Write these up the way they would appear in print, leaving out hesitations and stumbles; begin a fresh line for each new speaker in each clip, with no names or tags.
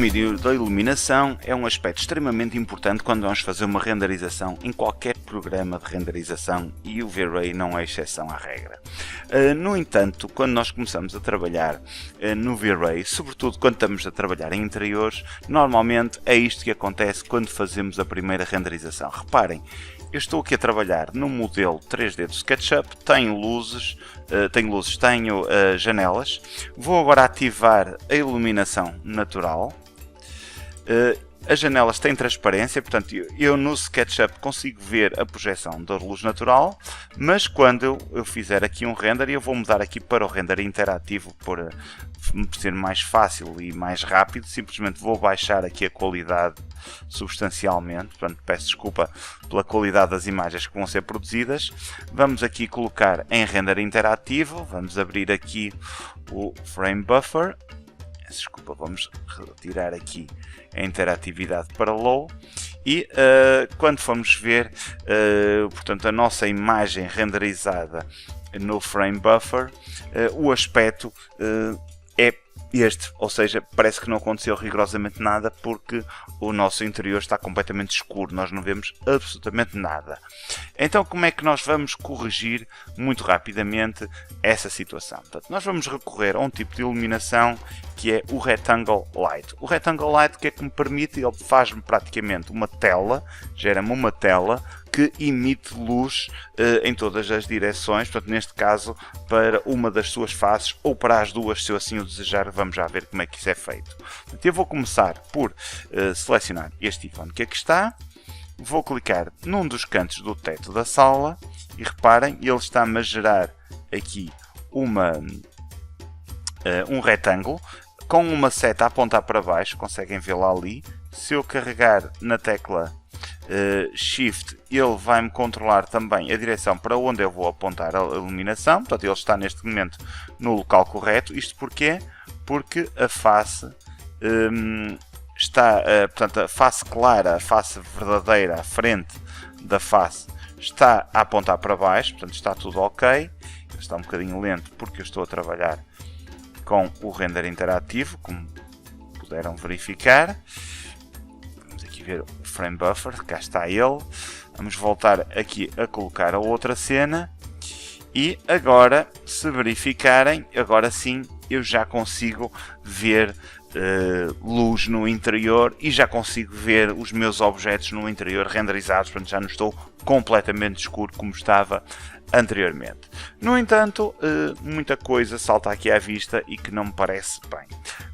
domínio da iluminação é um aspecto extremamente importante quando vamos fazer uma renderização em qualquer programa de renderização e o V-Ray não é exceção à regra. No entanto, quando nós começamos a trabalhar no V-Ray, sobretudo quando estamos a trabalhar em interiores, normalmente é isto que acontece quando fazemos a primeira renderização. Reparem, eu estou aqui a trabalhar no modelo 3D do SketchUp, tenho janelas, vou agora ativar a iluminação natural. As janelas têm transparência, portanto eu no SketchUp consigo ver a projeção da luz natural, mas quando eu fizer aqui um render, eu vou mudar aqui para o render interativo por ser mais fácil e mais rápido, simplesmente vou baixar aqui a qualidade substancialmente, portanto peço desculpa pela qualidade das imagens que vão ser produzidas. Vamos aqui colocar em render interativo, vamos abrir aqui o frame buffer. Desculpa, vamos retirar aqui a interatividade para low e quando formos ver portanto, a nossa imagem renderizada no frame buffer, o aspecto é este, ou seja, parece que não aconteceu rigorosamente nada porque o nosso interior está completamente escuro, nós não vemos absolutamente nada. Então como é que nós vamos corrigir muito rapidamente essa situação? Portanto, nós vamos recorrer a um tipo de iluminação que é o Rectangle Light. O Rectangle Light, o que é que me permite? Ele faz-me praticamente uma tela, gera-me uma tela que emite luz em todas as direções, portanto neste caso para uma das suas faces ou para as duas, se eu assim o desejar. Vamos já ver como é que isso é feito. Portanto, eu vou começar por selecionar este ícone que aqui está, vou clicar num dos cantos do teto da sala e reparem, ele está-me a gerar aqui um retângulo com uma seta a apontar para baixo, conseguem vê-la ali. Se eu carregar na tecla Shift, ele vai-me controlar também a direção para onde eu vou apontar a iluminação, portanto ele está neste momento no local correto. Isto porquê? Porque a face está, portanto a face clara, a face verdadeira, a frente da face está a apontar para baixo, portanto está tudo ok. Está um bocadinho lento porque eu estou a trabalhar com o render interativo, como puderam verificar. Ver o frame buffer, cá está ele. Vamos voltar aqui a colocar a outra cena e agora, se verificarem, agora sim eu já consigo ver luz no interior e já consigo ver os meus objetos no interior renderizados, portanto já não estou completamente escuro como estava anteriormente. No entanto, muita coisa salta aqui à vista e que não me parece bem.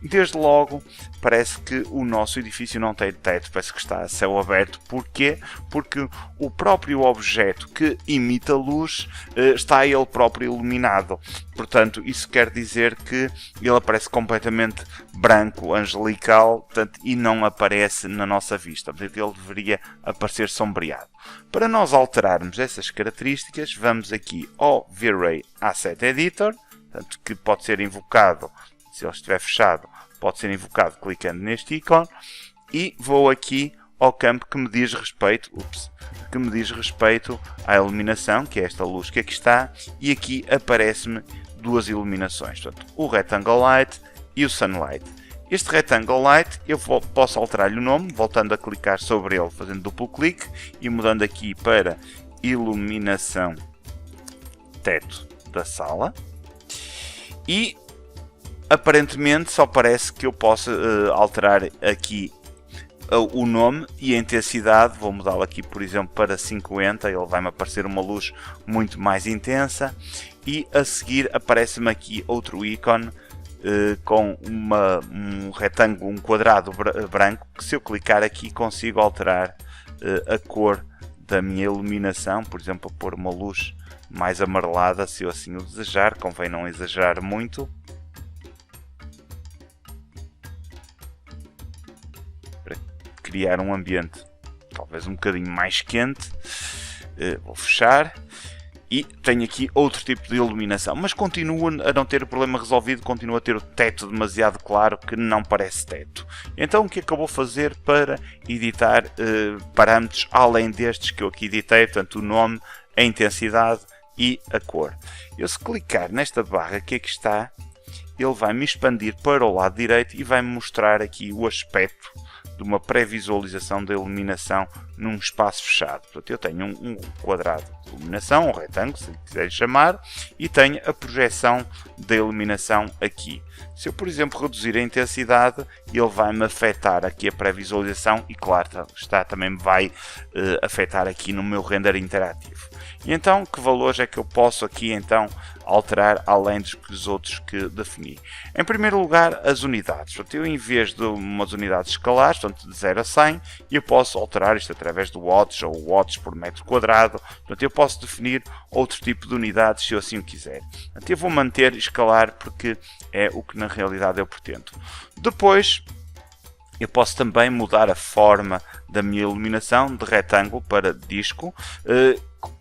Desde logo, parece que o nosso edifício não tem teto, parece que está a céu aberto. Porquê? Porque o próprio objeto que emite a luz está ele próprio iluminado. Portanto, isso quer dizer que ele aparece completamente branco, angelical, portanto, e não aparece na nossa vista. Portanto, ele deveria aparecer sombreado. Para nós alterarmos essas características, vamos aqui ao V-Ray Asset Editor, portanto, que pode ser invocado, se ele estiver fechado, pode ser invocado clicando neste ícone, e vou aqui ao campo que me diz respeito, à iluminação, que é esta luz que aqui está, e aqui aparece-me duas iluminações, portanto, o Rectangle Light e o Sunlight. Este Rectangle Light eu posso alterar-lhe o nome, voltando a clicar sobre ele, fazendo duplo clique e mudando aqui para Iluminação Teto da Sala. E aparentemente só parece que eu posso alterar aqui o nome e a intensidade. Vou mudá-lo aqui, por exemplo, para 50, ele vai-me aparecer uma luz muito mais intensa. E a seguir aparece-me aqui outro ícone com um retângulo, um quadrado branco, que se eu clicar aqui consigo alterar a cor da minha iluminação, por exemplo, pôr uma luz mais amarelada, se eu assim o desejar, convém não exagerar muito. Para criar um ambiente talvez um bocadinho mais quente, vou fechar. E tenho aqui outro tipo de iluminação, mas continua a não ter o problema resolvido, continua a ter o teto demasiado claro que não parece teto. Então o que é que eu vou fazer para editar parâmetros além destes que eu aqui editei, portanto o nome, a intensidade e a cor? Eu, se clicar nesta barra que aqui está, ele vai me expandir para o lado direito e vai me mostrar aqui o aspecto de uma pré-visualização da iluminação num espaço fechado. Portanto, eu tenho um quadrado de iluminação, um retângulo, se quiserem chamar, e tenho a projeção da iluminação aqui. Se eu, por exemplo, reduzir a intensidade, ele vai-me afetar aqui a pré-visualização e, claro, também me vai afetar aqui no meu render interativo. E então, que valores é que eu posso aqui então alterar além dos outros que defini? Em primeiro lugar, as unidades. Portanto, eu, em vez de umas unidades escalares, portanto, de 0 a 100, eu posso alterar isto através do watts ou watts por metro quadrado. Portanto, eu posso definir outro tipo de unidades se eu assim o quiser. Portanto, eu vou manter escalar porque é o que na realidade eu pretendo. Depois, eu posso também mudar a forma da minha iluminação de retângulo para disco.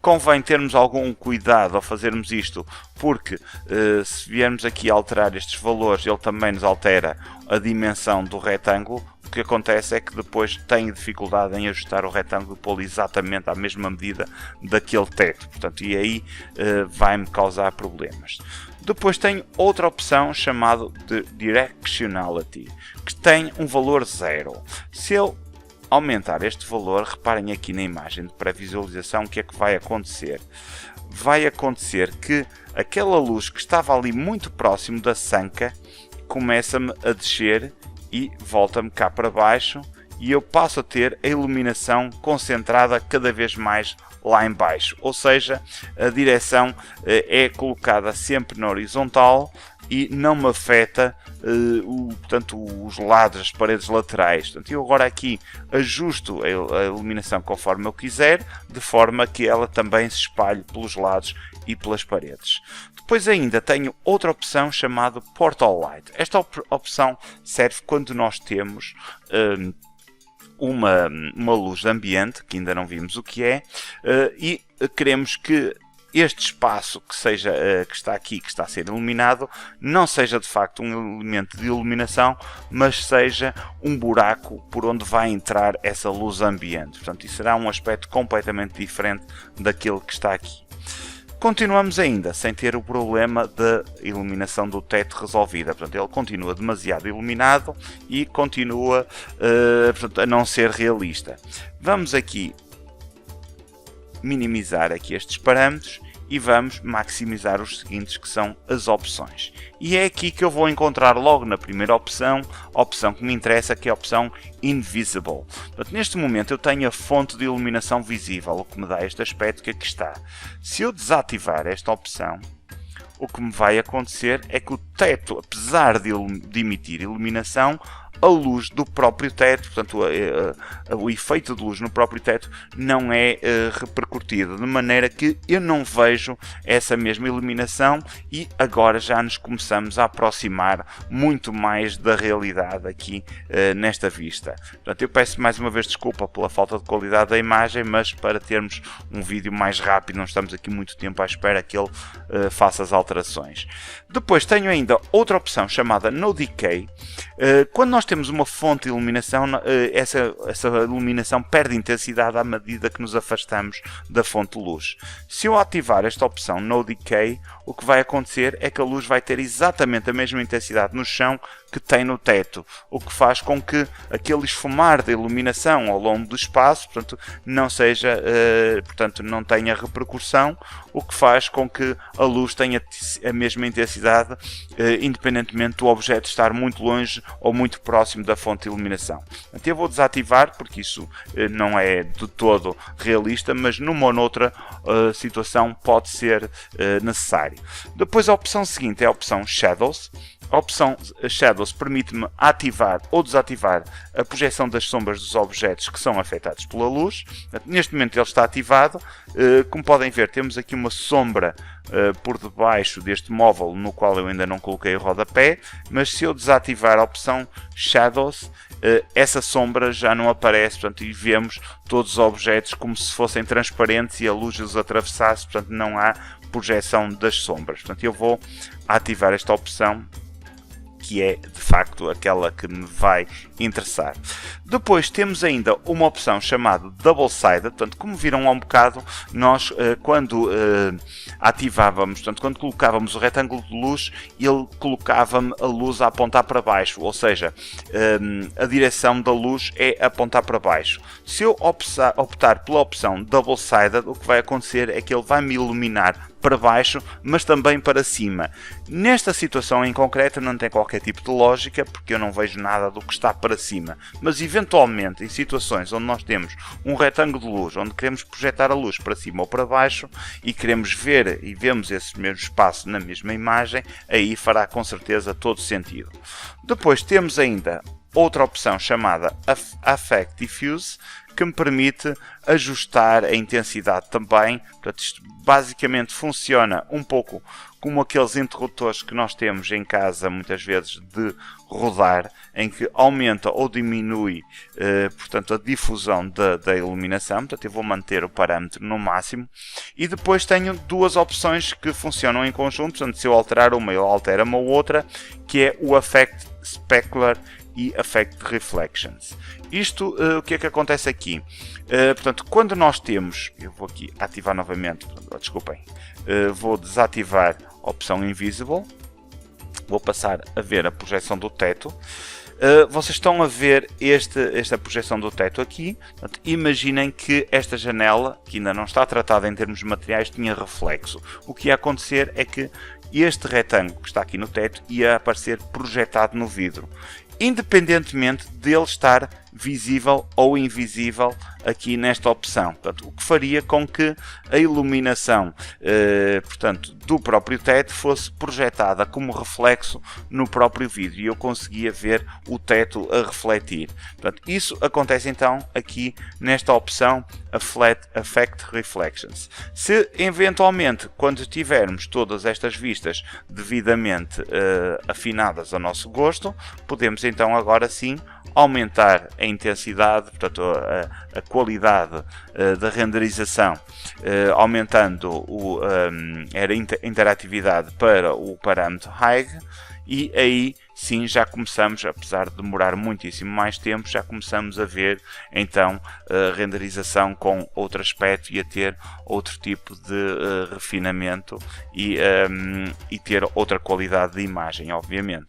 Convém termos algum cuidado ao fazermos isto, porque se viermos aqui alterar estes valores, ele também nos altera a dimensão do retângulo. O que acontece é que depois tenho dificuldade em ajustar o retângulo e pô-lo exatamente à mesma medida daquele teto. Portanto, e aí vai-me causar problemas. Depois tenho outra opção chamada de Directionality, que tem um valor 0. Se eu aumentar este valor, reparem aqui na imagem de pré-visualização o que é que vai acontecer. Vai acontecer que aquela luz que estava ali muito próximo da sanca começa-me a descer e volta-me cá para baixo e eu passo a ter a iluminação concentrada cada vez mais lá em baixo. Ou seja, a direção é colocada sempre na horizontal e não me afeta portanto, os lados, as paredes laterais. Portanto, eu agora aqui ajusto a iluminação conforme eu quiser, de forma que ela também se espalhe pelos lados e pelas paredes. Depois ainda tenho outra opção chamada Portal Light. Esta opção serve quando nós temos uma luz ambiente, que ainda não vimos o que é, e queremos que este espaço que está aqui, que está a ser iluminado, não seja de facto um elemento de iluminação, mas seja um buraco por onde vai entrar essa luz ambiente. Portanto, isso será um aspecto completamente diferente daquele que está aqui. Continuamos ainda sem ter o problema da iluminação do teto resolvida. Portanto, ele continua demasiado iluminado e continua portanto, a não ser realista. Vamos aqui minimizar aqui estes parâmetros e vamos maximizar os seguintes, que são as opções. E é aqui que eu vou encontrar logo na primeira opção, a opção que me interessa, que é a opção Invisible. Portanto, neste momento eu tenho a fonte de iluminação visível, o que me dá este aspecto que aqui está. Se eu desativar esta opção, o que me vai acontecer é que o teto, apesar de emitir iluminação, a luz do próprio teto, portanto o efeito de luz no próprio teto não é repercutido, de maneira que eu não vejo essa mesma iluminação e agora já nos começamos a aproximar muito mais da realidade aqui nesta vista. Portanto, eu peço mais uma vez desculpa pela falta de qualidade da imagem, mas para termos um vídeo mais rápido, não estamos aqui muito tempo à espera que ele faça as alterações. Depois tenho ainda outra opção chamada No Decay. Quando nós temos uma fonte de iluminação, essa iluminação perde intensidade à medida que nos afastamos da fonte de luz. Se eu ativar esta opção No Decay, o que vai acontecer é que a luz vai ter exatamente a mesma intensidade no chão que tem no teto, o que faz com que aquele esfumar da iluminação ao longo do espaço, portanto, não seja, portanto, não tenha repercussão, o que faz com que a luz tenha a mesma intensidade, independentemente do objeto estar muito longe ou muito próximo da fonte de iluminação. Então, eu vou desativar, porque isso não é de todo realista, mas numa ou noutra situação pode ser necessário. Depois, a opção seguinte é a opção Shadows. A opção Shadows permite-me ativar ou desativar a projeção das sombras dos objetos que são afetados pela luz. Neste momento ele está ativado. Como podem ver, temos aqui uma sombra por debaixo deste móvel no qual eu ainda não coloquei o rodapé, mas se eu desativar a opção Shadows, essa sombra já não aparece, portanto, e vemos todos os objetos como se fossem transparentes e a luz os atravessasse, portanto não há projeção das sombras. Portanto, eu vou ativar esta opção que é de facto aquela que me vai interessar. Depois temos ainda uma opção chamada Double Sided, portanto, como viram há um bocado, nós quando ativávamos, portanto, quando colocávamos o retângulo de luz, ele colocava-me a luz a apontar para baixo, ou seja, a direção da luz é apontar para baixo. Se eu optar pela opção Double Sided, o que vai acontecer é que ele vai me iluminar para baixo, mas também para cima. Nesta situação em concreto não tem qualquer tipo de lógica, porque eu não vejo nada do que está para cima. Mas eventualmente, em situações onde nós temos um retângulo de luz, onde queremos projetar a luz para cima ou para baixo, e queremos ver e vemos esse mesmo espaço na mesma imagem, aí fará com certeza todo sentido. Depois temos ainda outra opção chamada Affect Diffuse, que me permite ajustar a intensidade também. Portanto, isto basicamente funciona um pouco como aqueles interruptores que nós temos em casa muitas vezes de rodar, em que aumenta ou diminui portanto, a difusão da iluminação. Portanto, eu vou manter o parâmetro no máximo. E depois tenho duas opções que funcionam em conjunto. Portanto, se eu alterar uma, ele altera-me a outra, que é o Affect Specular e Affect Reflections. Isto, o que é que acontece aqui? Portanto, quando nós temos, eu vou aqui ativar novamente, desculpem, vou desativar a opção Invisible, vou passar a ver a projeção do teto. Vocês estão a ver esta projeção do teto aqui. Portanto, imaginem que esta janela, que ainda não está tratada em termos de materiais, tinha reflexo. O que ia acontecer é que este retângulo que está aqui no teto ia aparecer projetado no vidro, independentemente dele estar visível ou invisível aqui nesta opção. Portanto, o que faria com que a iluminação portanto, do próprio teto fosse projetada como reflexo no próprio vidro e eu conseguia ver o teto a refletir. Portanto, isso acontece então aqui nesta opção Affect Reflections. Se eventualmente, quando tivermos todas estas vistas devidamente afinadas ao nosso gosto, podemos então agora sim aumentar a intensidade, portanto a qualidade da renderização, aumentando a interatividade para o parâmetro High, e aí sim já começamos, apesar de demorar muitíssimo mais tempo, já começamos a ver então a renderização com outro aspecto e a ter outro tipo de refinamento e ter outra qualidade de imagem, obviamente.